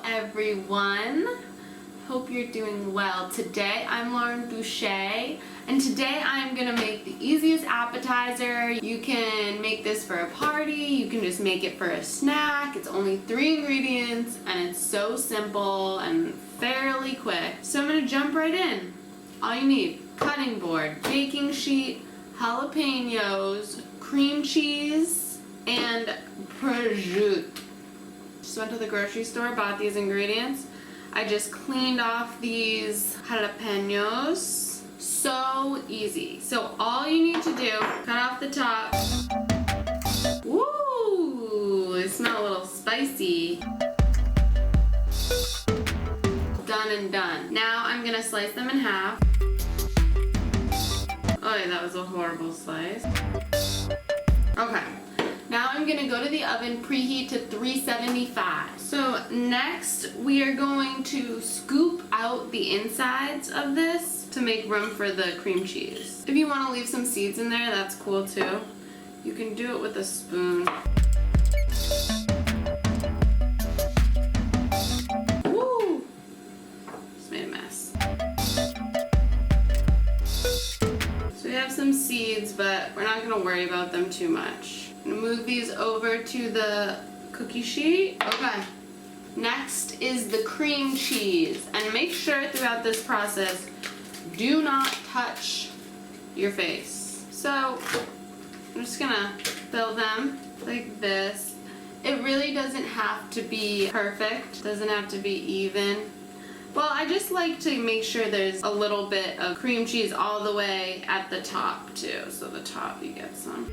Everyone, hope you're doing well. Today I'm Lauren Boucher, and today I'm gonna make the easiest appetizer. You can make this for a party, you can just make it for a snack. It's only 3 ingredients and it's so simple and fairly quick. So I'm gonna jump right in. All you need: cutting board, baking sheet, jalapeños, cream cheese, and prosciutto. Just went to the grocery store, bought these ingredients. I just cleaned off these jalapeños. So easy. So all you need to do, cut off the top. Woo! They smell a little spicy. Done and done. Now I'm gonna slice them in half. Oh yeah, that was a horrible slice. Okay. Now I'm gonna go to the oven, preheat to 375. So next we are going to scoop out the insides of this to make room for the cream cheese. If you want to leave some seeds in there, that's cool too. You can do it with a spoon. Woo! Just made a mess. So we have some seeds, but we're not gonna worry about them too much. I'm gonna move these over to the cookie sheet. Okay. Next is the cream cheese. And make sure throughout this process, do not touch your face. So I'm just gonna fill them like this. It really doesn't have to be perfect. Doesn't have to be even. Well, I just like to make sure there's a little bit of cream cheese all the way at the top too. So the top you get some.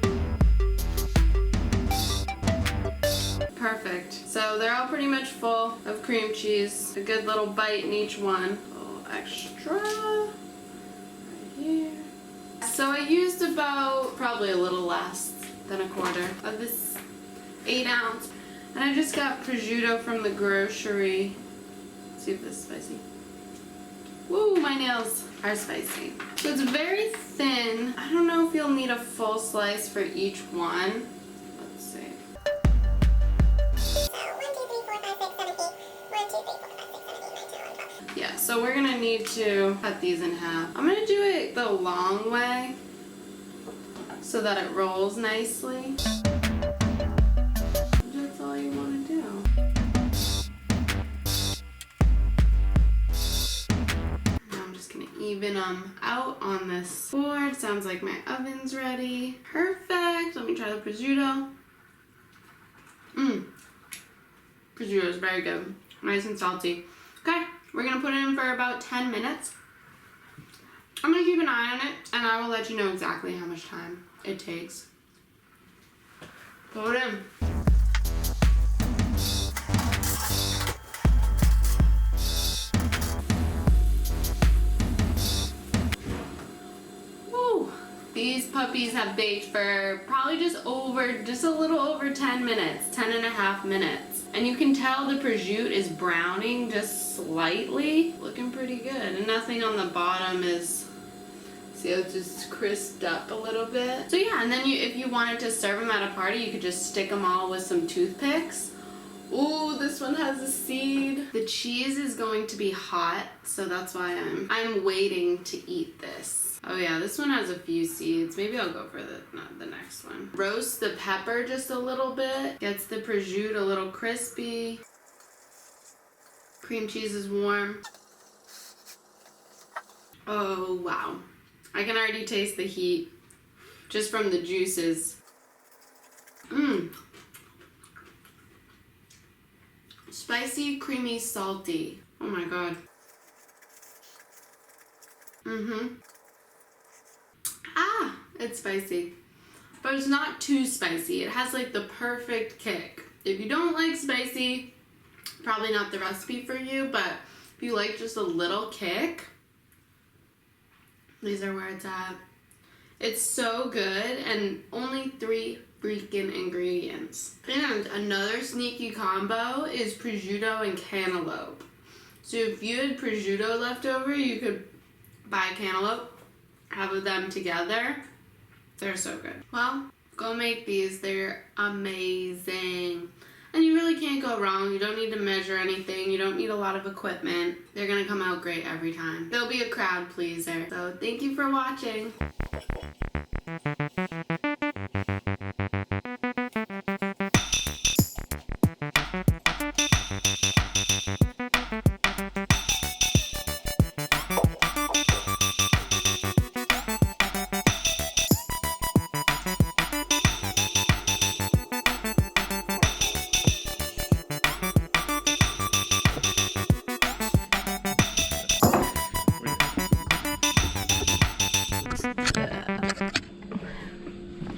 Perfect. So they're all pretty much full of cream cheese. A good little bite in each one. A little extra right here. So I used about probably a little less than a quarter of this 8-ounce. And I just got prosciutto from the grocery. Let's see if this is spicy. Woo, my nails are spicy. So it's very thin. I don't know if you'll need a full slice for each one. Let's see. Yeah, so we're gonna need to cut these in half. I'm gonna do it the long way so that it rolls nicely. That's all you wanna do. Now I'm just gonna even them out on this board. Sounds like my oven's ready. Perfect. Let me try the prosciutto. Prosciutto is very good. Nice and salty. Okay, we're gonna put it in for about 10 minutes. I'm gonna keep an eye on it and I will let you know exactly how much time it takes. Put it in. Woo! These puppies have baked for probably just a little over 10 minutes, 10 and a half minutes. And you can tell the prosciutto is browning just slightly. Looking pretty good. And nothing on the bottom is, see how it's just crisped up a little bit. So yeah, and then if you wanted to serve them at a party, you could just stick them all with some toothpicks. Ooh, this one has a seed. The cheese is going to be hot, so that's why I'm waiting to eat this. Oh yeah, this one has a few seeds. Maybe I'll go for the next one. Roast the pepper just a little bit. Gets the prosciutto a little crispy. Cream cheese is warm. Oh wow. I can already taste the heat just from the juices. Spicy, creamy, salty. Oh my god. It's spicy, but it's not too spicy. It has like the perfect kick. If you don't like spicy, probably not the recipe for you, but If you like just a little kick, these are where it's at. It's so good, and only 3 freaking ingredients. And another sneaky combo is prosciutto and cantaloupe. So if you had prosciutto left over, you could buy cantaloupe, have them together. They're so good. Well, go make these. They're amazing. And you really can't go wrong. You don't need to measure anything. You don't need a lot of equipment. They're gonna come out great every time. They'll be a crowd pleaser. So thank you for watching.